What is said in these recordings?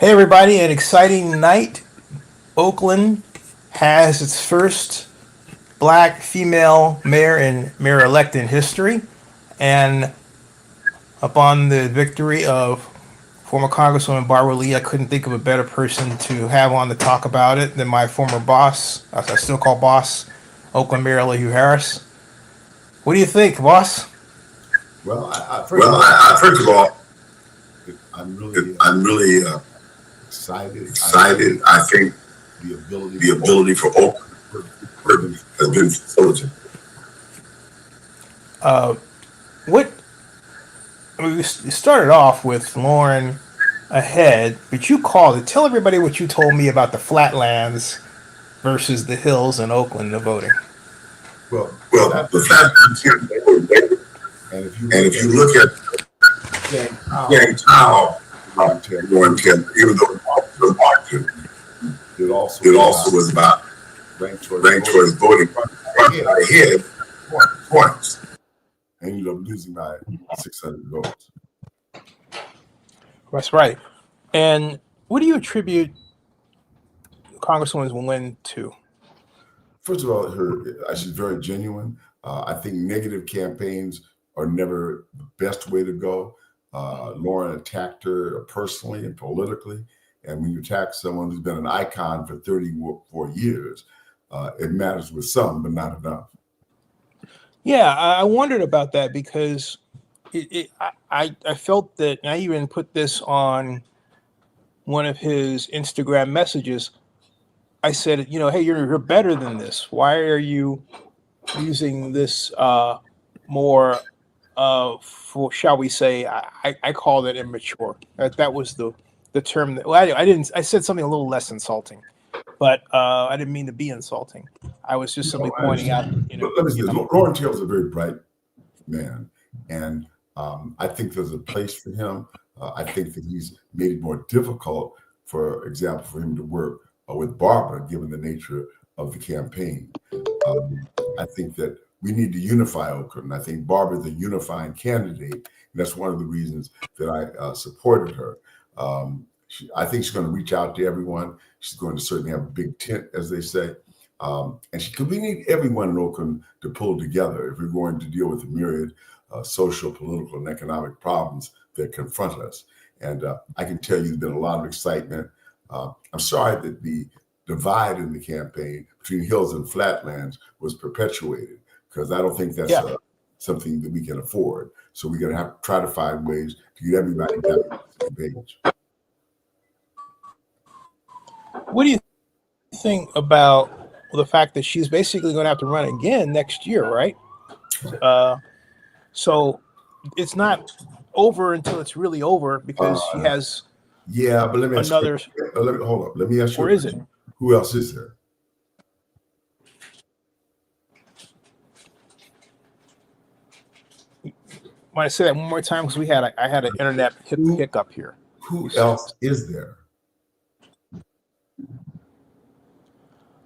Hey everybody, an exciting night. Oakland has its first black female mayor and mayor-elect in history. And upon the victory of former Congresswoman Barbara Lee, I couldn't think of a better person to have on to talk about it than my former boss, as I still call boss, Oakland Mayor Elihu Harris. What do you think, boss? Well, First of all, I'm really I'm really excited. excited. I think The ability the ability for Oakland has been facilitated. What I mean, we started off with Loren ahead, but you called it. Tell everybody what you told me about the flatlands versus the hills in Oakland, the voting. well, Well, that, the fact that and if you and look if you look at at how Warren Taylor, Warren Kemp, even though it was Washington, it it also also was about ranked towards ranked choice voting ahead points. and ended up losing by 600 votes. That's right. And what do you attribute Congresswoman's win to? First of all, she's very genuine. I think negative campaigns are never the best way to go. Loren attacked her personally and politically. And when you attack someone who's been an icon for 34 years, it matters with some, but not enough. Yeah, I wondered about that because I felt that, and I even put this on one of his Instagram messages. I said, hey, you're better than this. Why are you using this more, for, shall we say, I called it immature. That was the term that, well, I didn't, I said something a little less insulting, but I didn't mean to be insulting. I was just simply pointing out, But let me say this. Loren Taylor's a very bright man, and I think there's a place for him. I think that he's made it more difficult, for example, for him to work with Barbara, given the nature of the campaign. I think that we need to unify Oakland. I think Barbara's a unifying candidate, and that's one of the reasons that I supported her. I think she's going to reach out to everyone. She's going to certainly have a big tent, as they say. We need everyone in Oakland to pull together if we're going to deal with the myriad social, political, and economic problems that confront us. And I can tell you there's been a lot of excitement. I'm sorry that the divide in the campaign between hills and flatlands was perpetuated, because I don't think that's something that we can afford. So we're going to have to try to find ways to get everybody down on the same page. what do you think about the fact that she's basically going to have to run again next year, right? So it's not over until it's really over, because she has but let me ask another. hold up. Let me ask you. Or is it? Who else is there? Want to say that one more time, because I had an internet hiccup here. Who else is there?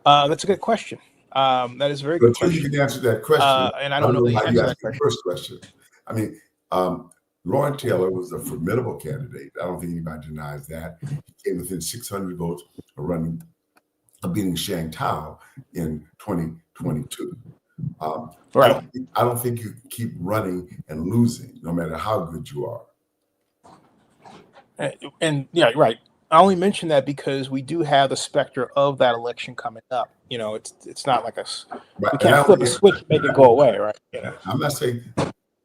That's a good question. That is a very good But you question. can answer that question. And I don't know the how answer you to that asked the question. first question. I mean, Loren Taylor was a formidable candidate. I don't think anybody denies that. He came within 600 votes of beating Shang Tao in 2022. Right. I don't think you can keep running and losing, no matter how good you are. And yeah, right. I only mention that because we do have the specter of that election coming up. It's not like we can't flip a switch and make it go away, right? I'm not saying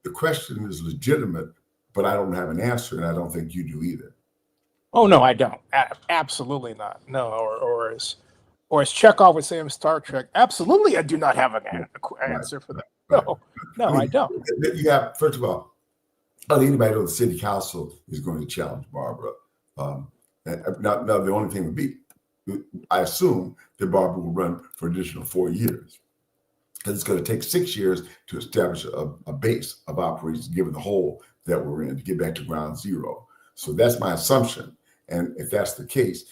the question is legitimate, but I don't have an answer, and I don't think you do either. Oh no, I don't. Absolutely not. No, or as Chekhov would say in Star Trek, absolutely, I do not have an answer for that. No, I don't. You have, first of all, I think anybody on the city council is going to challenge Barbara. Now, the only thing would be, I assume that Barbara will run for an additional 4 years, because it's going to take 6 years to establish a base of operations, given the hole that we're in, to get back to ground zero. So that's my assumption. And if that's the case,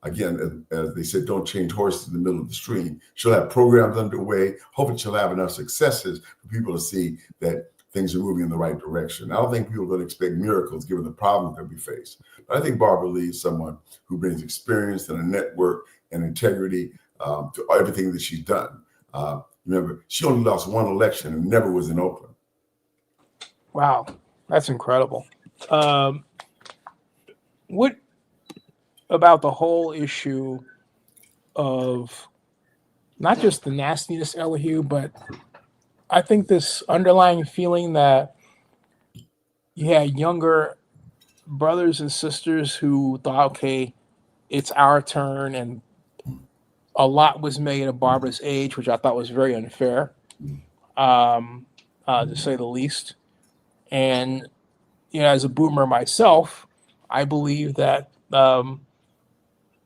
again, as they said, don't change horses in the middle of the stream. She'll have programs underway. Hopefully she'll have enough successes for people to see that things are moving in the right direction. I don't think people are going to expect miracles given the problems that we face. But I think Barbara Lee is someone who brings experience and a network and integrity to everything that she's done. Remember, she only lost one election and never was in Oakland. Wow, that's incredible. What about the whole issue of not just the nastiness, Elihu, but I think this underlying feeling that you had younger brothers and sisters who thought, okay, it's our turn, and a lot was made of Barbara's age, which I thought was very unfair, to say the least. And as a boomer myself, I believe that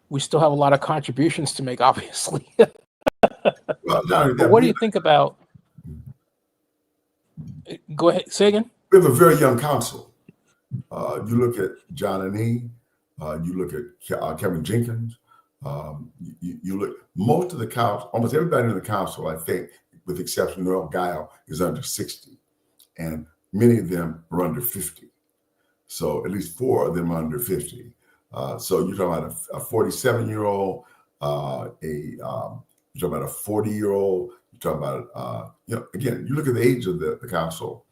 we still have a lot of contributions to make, obviously. But what do you think about? Go ahead, say again. We have a very young council. You look at John and E. You look at Kevin Jenkins. You look, most of the council, almost everybody in the council, I think, with the exception of Noel Guile, is under 60. And many of them are under 50. So at least 4 of them are under 50. So you're talking about a 47-year-old, you're talking about a 40-year-old, you're talking about, again, you look at the age of the council,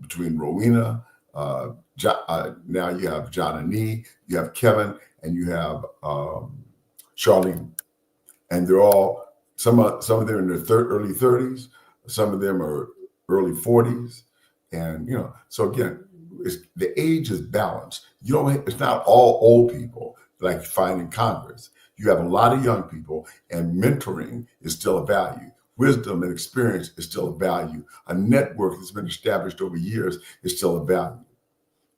between Rowena, now you have John and Nee, you have Kevin, and you have Charlene. And they're all, some of them in their early 30s, some of them are early 40s. And, so again, the age is balanced. It's not all old people like you find in Congress. You have a lot of young people, and mentoring is still a value. Wisdom and experience is still a value. A network that's been established over years is still a value.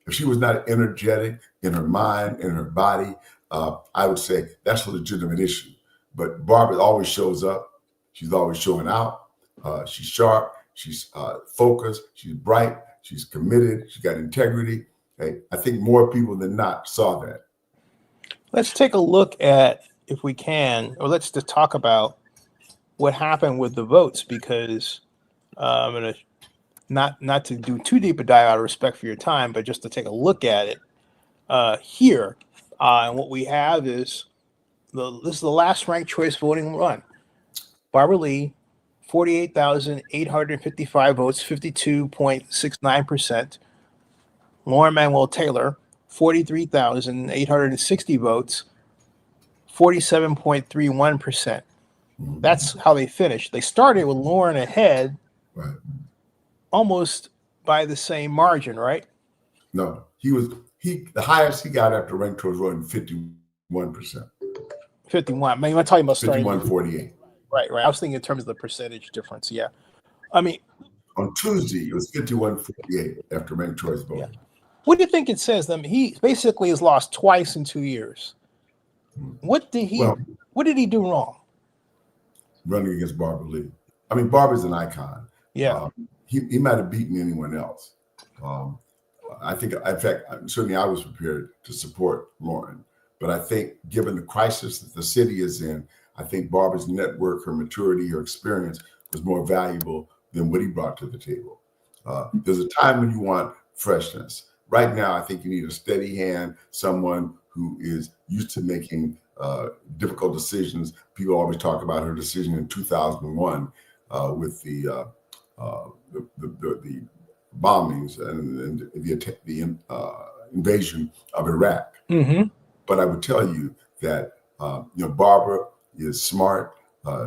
If she was not energetic in her mind, in her body, I would say that's a legitimate issue. But Barbara always shows up. She's always showing out. She's sharp. She's focused. She's bright. She's committed. She's got integrity. Hey, I think more people than not saw that. Let's take a look at, if we can, or let's just talk about what happened with the votes, because I'm going to not to do too deep a dive out of respect for your time, but just to take a look at it here. And what we have is this is the last ranked choice voting run. Barbara Lee, 48,855 votes, 52.69%. Loren Manuel Taylor, 43,860 votes, 47.31%. That's how they finished. They started with Loren ahead, right, almost by the same margin, right? No, the highest he got after ranked choice voting, 51%. 51. I mean, I'm talking about starting 51-48. Right. I was thinking in terms of the percentage difference. Yeah. I mean, on Tuesday, it was 51-48 after ranked choice voting. Yeah. What do you think it says? He basically has lost twice in 2 years. What did he do wrong? Running against Barbara Lee. I mean, Barbara's an icon. Yeah. He might have beaten anyone else. I think, in fact, certainly I was prepared to support Loren. But I think given the crisis that the city is in, I think Barbara's network, her maturity, her experience was more valuable than what he brought to the table. There's a time when you want freshness. Right now, I think you need a steady hand, someone who is used to making difficult decisions. People always talk about her decision in 2001 with the bombings and the invasion of Iraq. Mm-hmm. But I would tell you that Barbara is smart.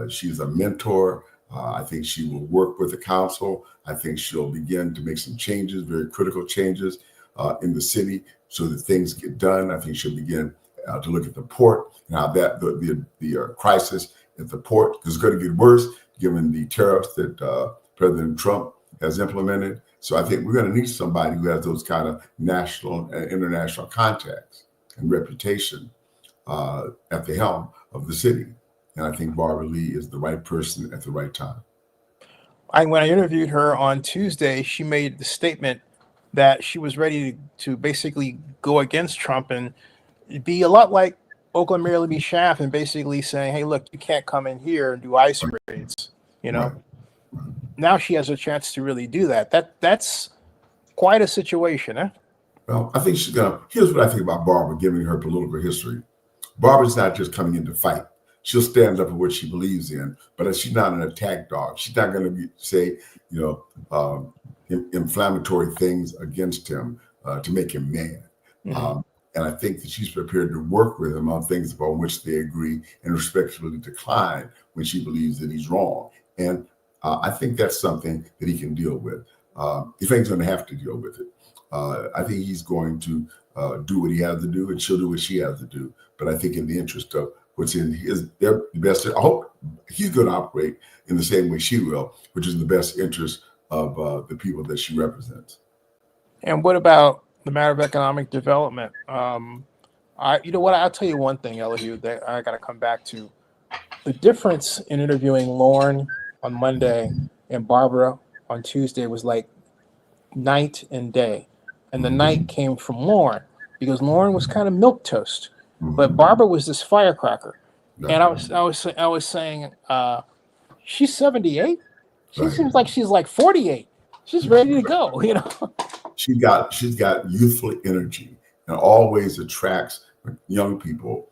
She's a mentor. I think she will work with the council. I think she'll begin to make some changes, very critical changes in the city, so that things get done. I think she'll begin to look at the port and how that the crisis at the port is going to get worse given the tariffs that President Trump has implemented. So I think we're going to need somebody who has those kind of national and international contacts and reputation at the helm of the city. And I think Barbara Lee is the right person at the right time. When I interviewed her on Tuesday, she made the statement that she was ready to basically go against Trump and be a lot like Oakland Mayor Libby Schaaf, and basically saying, hey, look, you can't come in here and do ICE raids, Right. now she has a chance to really do that. That's quite a situation, eh? Well, I think she's gonna. Here's what I think about Barbara, given her political history. Barbara's not just coming in to fight. She'll stand up for what she believes in, but she's not an attack dog. She's not going to say, inflammatory things against him to make him mad. Mm-hmm. And I think that she's prepared to work with him on things upon which they agree and respectfully decline when she believes that he's wrong. And I think that's something that he can deal with. If he's going to have to deal with it, I think he's going to do what he has to do, and she'll do what she has to do. But I think in the interest of what's in their best, I hope he's going to operate in the same way she will, which is in the best interest of the people that she represents. And what about the matter of economic development? You know what? I'll tell you one thing, Elihu, that I got to come back to. The difference in interviewing Loren on Monday and Barbara on Tuesday was like night and day. And the night came from Loren because Loren was kind of milquetoast, but Barbara was this firecracker. And I was saying, she's 78. She seems like she's like 48. She's ready to go, She's got youthful energy and always attracts young people.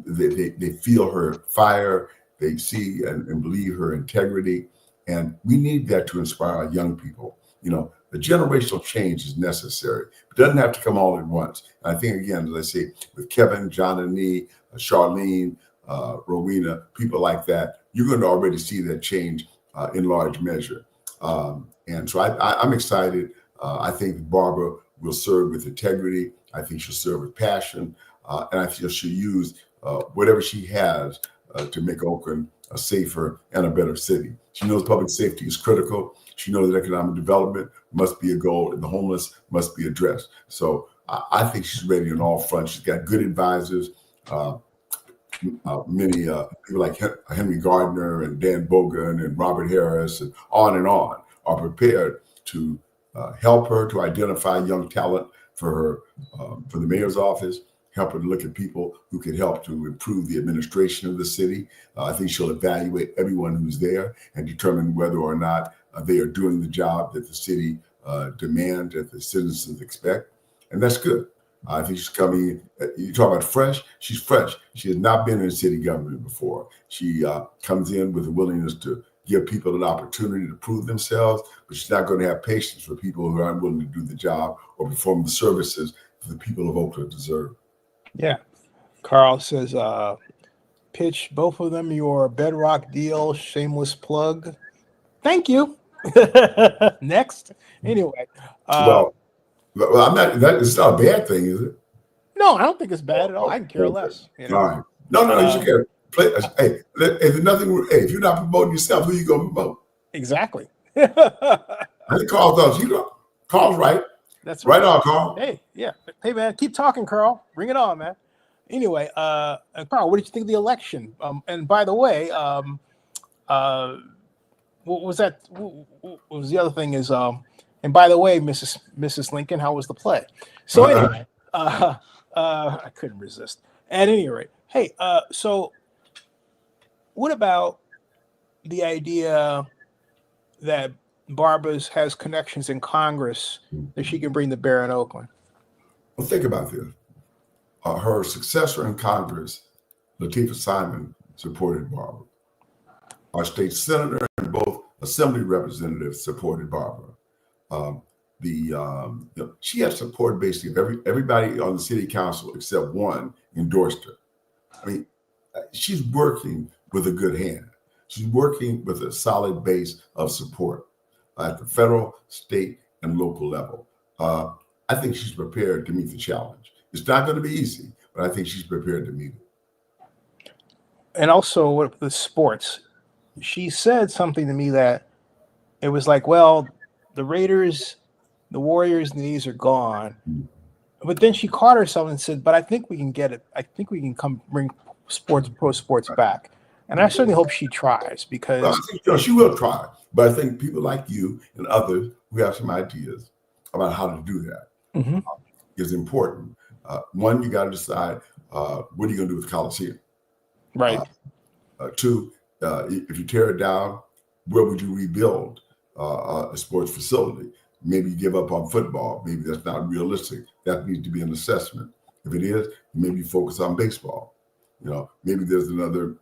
They feel her fire. They see and believe her integrity. And we need that to inspire our young people. The generational change is necessary. It doesn't have to come all at once. And I think, again, as I say, with Kevin, John and me, Charlene, Rowena, people like that, you're going to already see that change in large measure. And so I'm excited. I think Barbara will serve with integrity. I think she'll serve with passion. And I feel she'll use whatever she has to make Oakland a safer and a better city. She knows public safety is critical. She knows that economic development must be a goal and the homeless must be addressed. So I think she's ready on all fronts. She's got good advisors. Many people like Henry Gardner and Dan Bogan and Robert Harris and on are prepared to help her to identify young talent for the mayor's office, help her to look at people who can help to improve the administration of the city. I think she'll evaluate everyone who's there and determine whether or not they are doing the job that the city demands, that the citizens expect. And that's good. I think she's coming. You talk about fresh. She's fresh. She has not been in city government before. She comes in with a willingness to give people an opportunity to prove themselves, but she's not going to have patience for people who aren't willing to do the job or perform the services that the people of Oakland deserve. Yeah. Carl says, pitch both of them your bedrock deal, shameless plug. Thank you. Next. Anyway. Well, I'm not. It's not a bad thing, is it? No, I don't think it's bad at all. I can care less. All right. No, you should care. Play. Hey, if nothing. Hey, if you're not promoting yourself, who you gonna promote? Exactly. I think Carl does. Carl's right. That's right on, Carl. Hey, yeah. Hey, man, keep talking, Carl. Bring it on, man. Anyway, Carl, what did you think of the election? And by the way, what was that? What was the other thing? Is and by the way, Mrs. Lincoln, how was the play? So anyway, I couldn't resist. At any rate, hey, so what about the idea that Barbara's has connections in Congress that she can bring to bear in Oakland? Well, think about this. Her successor in Congress, Latifah Simon, supported Barbara. Our state senator and both assembly representatives supported Barbara. She had support basically everybody on the city council except one endorsed her. I mean, she's working with a good hand. She's working with a solid base of support at the federal, state, and local level. I think she's prepared to meet the challenge. It's not going to be easy, but I think she's prepared to meet it. And also with the sports, she said something to me that it was like, well, the Raiders, the Warriors, and these are gone. But then she caught herself and said, but I think we can get it. I think we can bring pro sports back. And I certainly hope she tries because... Well, I think, she will try. But I think people like you and others who have some ideas about how to do that is important. One, you got to decide what are you going to do with the Coliseum? Right. Two, if you tear it down, where would you rebuild a sports facility? Maybe you give up on football. Maybe that's not realistic. That needs to be an assessment. If it is, maybe focus on baseball. Maybe there's another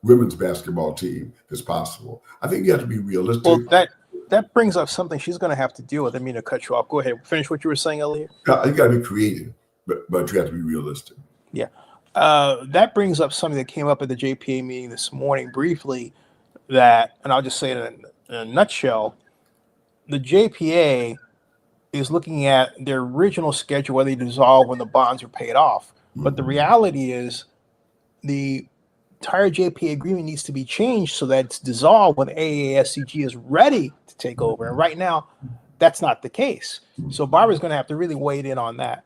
women's basketball team that's possible. I think you have to be realistic. Well, that brings up something she's going to have to deal with. I mean to cut you off. Go ahead. Finish what you were saying, Elihu. You got to be creative, but you have to be realistic. Yeah. That brings up something that came up at the JPA meeting this morning briefly, and I'll just say it in a nutshell. The JPA is looking at their original schedule where they dissolve when the bonds are paid off. But the reality is the entire JPA agreement needs to be changed so that it's dissolved when AASCG is ready to take over. And right now, that's not the case. So Barbara's going to have to really weigh in on that.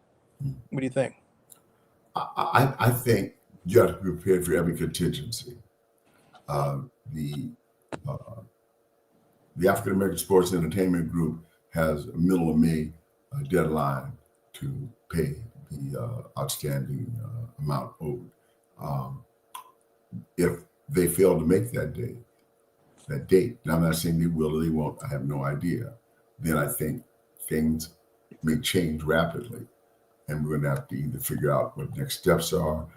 What do you think? I think you have to be prepared for every contingency. The African American Sports Entertainment Group has a middle of May deadline to pay the outstanding amount owed. If they fail to make that date, and I'm not saying they will or they won't, I have no idea, then I think things may change rapidly. And we're going to have to either figure out what next steps are,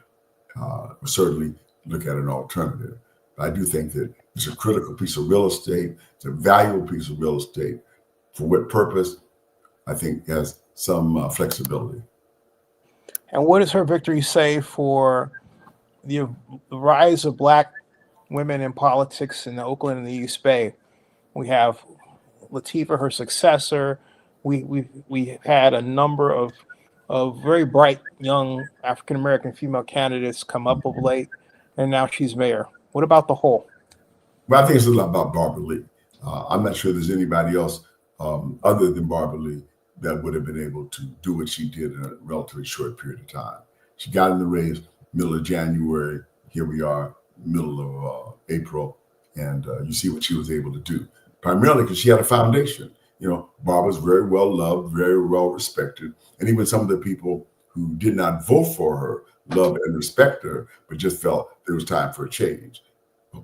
or certainly look at an alternative. But I do think that it's a critical piece of real estate. It's a valuable piece of real estate. For what purpose? I think has some flexibility. And what does her victory say for the rise of Black women in politics in Oakland and the East Bay? We have Latifah, her successor. We had a number of very bright young African American female candidates come up of late, and now she's mayor. What about the whole? Well, I think it's a lot about Barbara Lee. I'm not sure there's anybody else other than Barbara Lee that would have been able to do what she did in a relatively short period of time. She got in the race middle of January. Here we are, middle of April, and you see what she was able to do. Primarily because she had a foundation. Barbara's very well loved, very well respected, and even some of the people who did not vote for her loved and respect her, but just felt there was time for a change.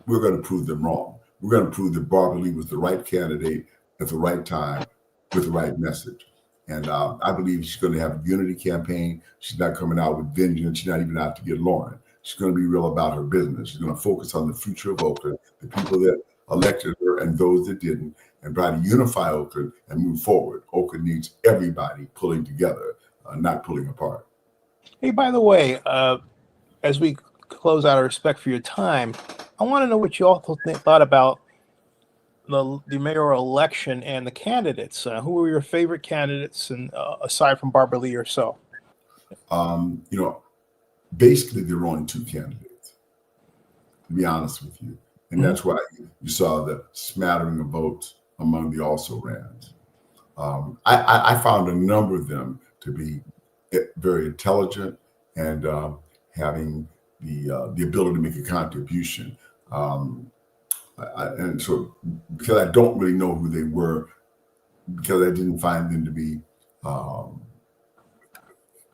We're going to prove them wrong. We're going to prove that Barbara Lee was the right candidate at the right time with the right message. And I believe she's going to have a unity campaign. She's not coming out with vengeance. She's not even out to get Loren. She's going to be real about her business. She's going to focus on the future of Oakland, the people that elected her and those that didn't, and try to unify Oakland and move forward. Oakland needs everybody pulling together, not pulling apart. Hey, by the way, as we close out, our respect for your time, I want to know what you all thought about the mayoral election and the candidates. Who were your favorite candidates, and aside from Barbara Lee herself? Basically, there were only two candidates, to be honest with you. And that's why you saw the smattering of votes among the also-rans. I found a number of them to be very intelligent and having the ability to make a contribution. And so, because I don't really know who they were, because I didn't find them to be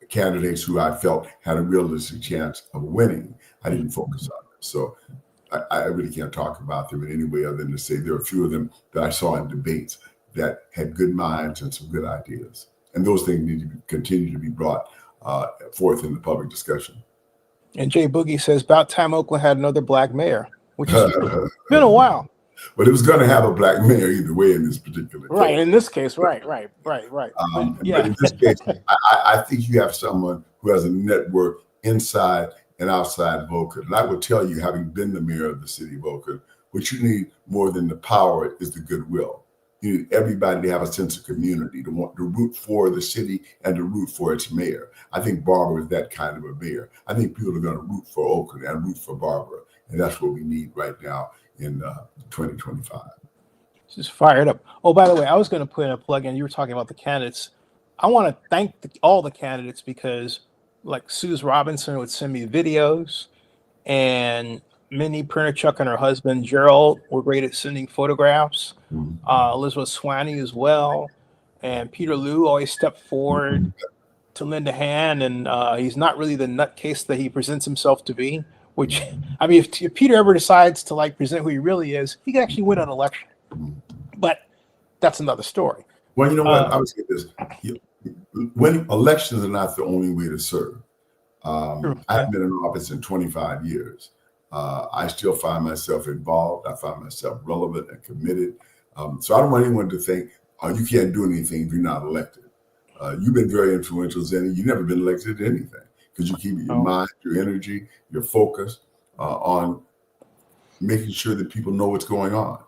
candidates who I felt had a realistic chance of winning, I didn't focus on them. So I really can't talk about them in any way other than to say there are a few of them that I saw in debates that had good minds and some good ideas. And those things need to continue to be brought forth in the public discussion. And Jay Boogie says, about time Oakland had another Black mayor, which has been a while. But it was going to have a Black mayor either way in this particular case. Right, in this case, right. But in this case, I think you have someone who has a network inside and outside of Oakland. And I will tell you, having been the mayor of the city of Oakland, what you need more than the power is the goodwill. You need everybody to have a sense of community, to want to root for the city and to root for its mayor. I think Barbara is that kind of a mayor. I think people are going to root for Oakland and root for Barbara. And that's what we need right now in 2025. Just fired up. Oh, by the way, I was going to put in a plug in. You were talking about the candidates. I want to thank all the candidates because, like, Suze Robinson would send me videos, and Minnie Printerchuck and her husband Gerald were great at sending photographs. Elizabeth Swanee as well, and Peter Liu always stepped forward to lend a hand. And he's not really the nutcase that he presents himself to be. Which, I mean, if Peter ever decides to like present who he really is, he can actually win an election. But that's another story. Well, you know what? I would say this: when elections are not the only way to serve. I've been in office in 25 years. I still find myself involved. I find myself relevant and committed. So I don't want anyone to think, oh, you can't do anything if you're not elected. You've been very influential, Zenny. You've never been elected to anything because you keep your mind, your energy, your focus on making sure that people know what's going on.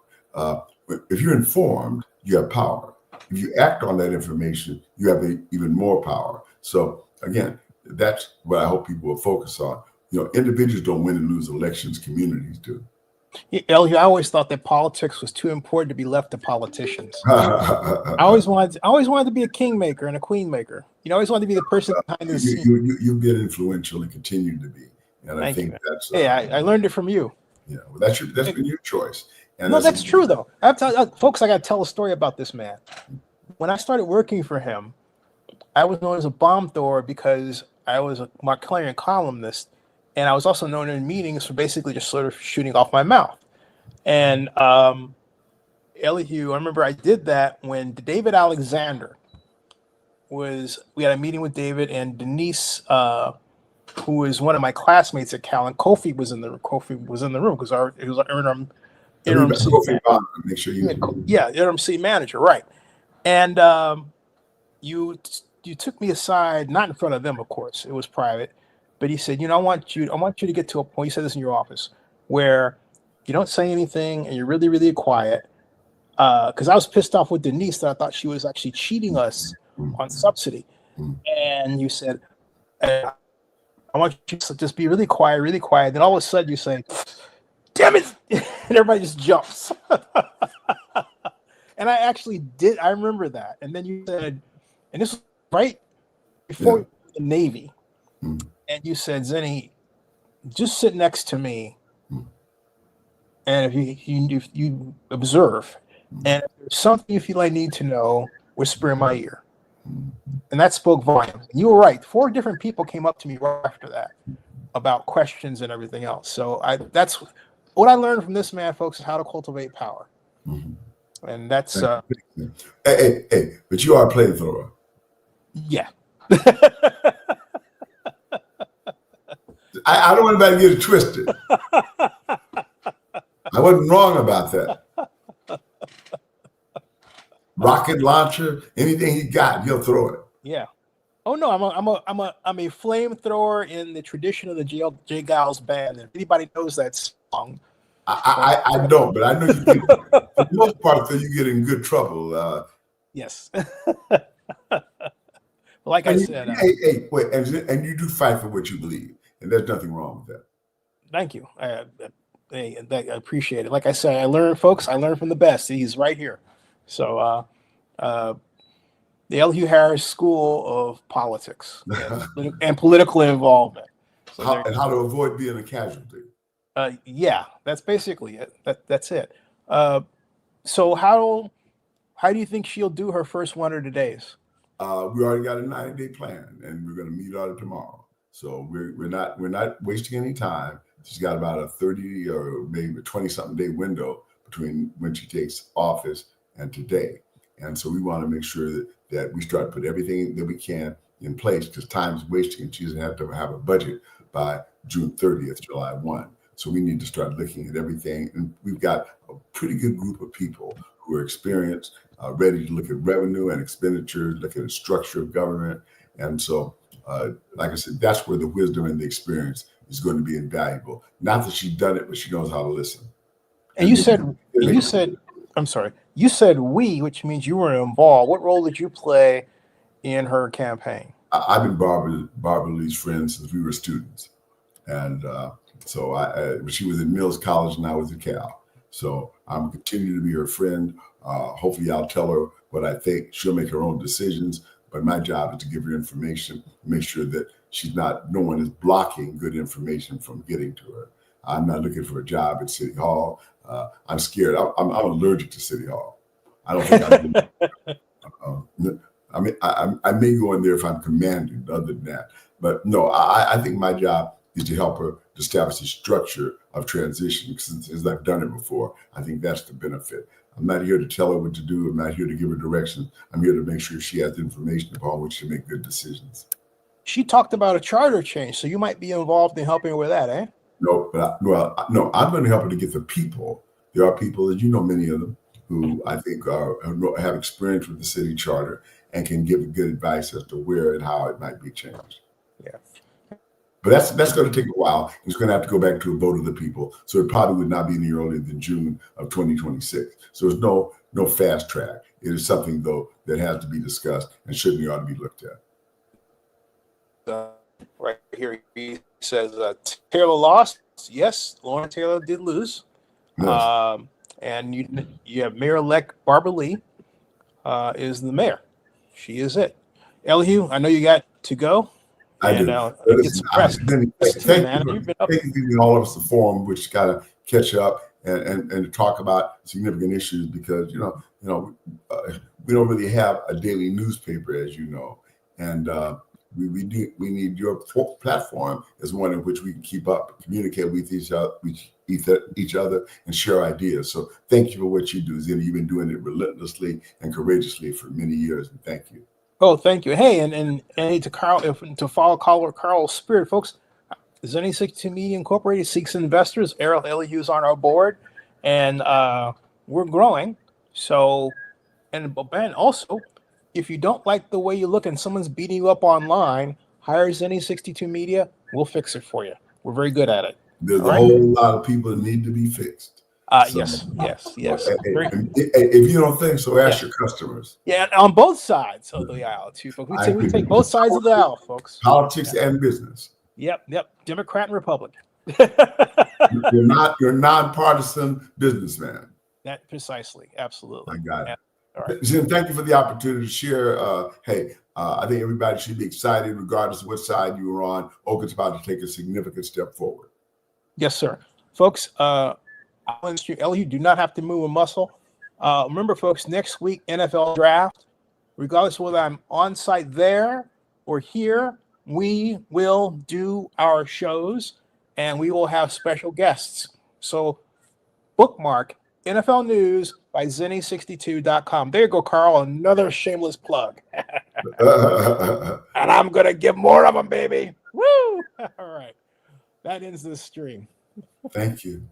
If you're informed, you have power. If you act on that information, you have even more power. So again, that's what I hope people will focus on. You know, individuals don't win and lose elections, communities do. Elihu, I always thought that politics was too important to be left to politicians. I always wanted to be a kingmaker and a queenmaker. You know, I always wanted to be the person behind the scene. You've been influential and continue to be, and I think that's. Hey, I learned it from you. Yeah, well, that's been your choice. And no, that's true though. Folks, I got to tell a story about this man. When I started working for him, I was known as a bomb thrower because I was a Montclair columnist, and I was also known in meetings for basically just sort of shooting off my mouth. And Elihu, I remember I did that when David Alexander we had a meeting with David and Denise, who was one of my classmates at Cal, and Kofi was in the room because it was our interim city manager, right? And you took me aside, not in front of them, of course, it was private, but he said, you know, I want you to get to a point. He said this in your office where you don't say anything and you're really, really quiet. Because I was pissed off with Denise that I thought she was actually cheating us on subsidy. And you said, I want you to just be really quiet, really quiet. Then all of a sudden you say, damn it. And everybody just jumps. And I actually did. I remember that. And then you said, and this was right before the Navy. And you said, Zenny, just sit next to me. And if you observe, and if there's something you feel I need to know, whisper in my ear. And that spoke volumes. And you were right. 4 different people came up to me right after that about questions and everything else. So that's what I learned from this man, folks, is how to cultivate power. And that's hey, but you are a flamethrower. Yeah. I don't want anybody to get it twisted. I wasn't wrong about that. Rocket launcher, anything he got, he'll throw it. Yeah. Oh no, I'm a flamethrower in the tradition of the J. Giles band. If anybody knows that song, I don't, but I know you get, for the most part, you get in good trouble. Yes. Like I said, wait, and you do fight for what you believe, and there's nothing wrong with that. Thank you. I appreciate it. Like I said, I learned from the best. He's right here. So the Elihu Harris School of Politics and political involvement. So how to avoid being a casualty. Yeah, that's basically it. That's it. So how do you think she'll do her first 100 days? We already got a 90-day plan, and we're going to meet on it tomorrow. So we're not wasting any time. She's got about a 30 or maybe 20-something day window between when she takes office and today. And so we want to make sure that we start to put everything that we can in place, because time is wasting and she doesn't have to have a budget by June 30th, July 1. So we need to start looking at everything. And we've got a pretty good group of people who are experienced, ready to look at revenue and expenditures, look at the structure of government. And so, like I said, that's where the wisdom and the experience is going to be invaluable. Not that she's done it, but she knows how to listen. And you said, I'm sorry, you said we, which means you were involved. What role did you play in her campaign? I've been Barbara Lee's friend since we were students. And so she was at Mills College and I was at Cal. So I'm continuing to be her friend. Hopefully I'll tell her what I think. She'll make her own decisions. But my job is to give her information, make sure that no one is blocking good information from getting to her. I'm not looking for a job at City Hall. I'm scared. I'm allergic to City Hall. I don't think I may go in there if I'm commanded, other than that. But no, I think my job is to help her to establish a structure of transition. Since I've done it before, I think that's the benefit. I'm not here to tell her what to do. I'm not here to give her directions. I'm here to make sure she has information upon which to make good decisions. She talked about a charter change, so you might be involved in helping her with that, eh? No, no, I'm going to help her to get the people. There are people, as you know, many of them, who I think have experience with the city charter and can give good advice as to where and how it might be changed. Yeah. But that's going to take a while. It's going to have to go back to a vote of the people. So it probably would not be any earlier than June of 2026. So there's no fast track. It is something, though, that has to be discussed and certainly ought to be looked at. Right here, he says Taylor lost. Yes, Loren Taylor did lose. Yes. And you have Mayor-elect Barbara Lee is the mayor. She is it. Elihu, I know you got to go. I do. Get some rest. Thank you for giving all of us the forum, which got to catch up and talk about significant issues because we don't really have a daily newspaper, as you know, and we need your platform as one in which we can keep up, communicate with each other, and share ideas. So thank you for what you do, Zena. You've been doing it relentlessly and courageously for many years, and thank you. Oh, thank you. Hey, and to follow Carl's spirit, folks. Zenny 62 Media Incorporated seeks investors. Elihu's on our board, and we're growing. So, and also, if you don't like the way you look and someone's beating you up online, hire Zenny 62 Media. We'll fix it for you. We're very good at it. There's a whole lot of people that need to be fixed. Yes. If you don't think so, ask your customers. Yeah, on both sides of the aisle, too. We take both sides of the aisle, folks. Politics and business. Yep. Democrat and Republican. You're nonpartisan businessman. That precisely, absolutely. I got it. All right. Jim, thank you for the opportunity to share. I think everybody should be excited, regardless of what side you are on. Oakland's about to take a significant step forward. Yes, sir, folks. Elihu, do not have to move a muscle. Remember, folks, next week, NFL draft, regardless of whether I'm on site there or here, we will do our shows and we will have special guests. So bookmark NFL News by Zenny62.com. There you go, Carl. Another shameless plug. And I'm going to give more of them, baby. Woo! All right. That ends this stream. Thank you.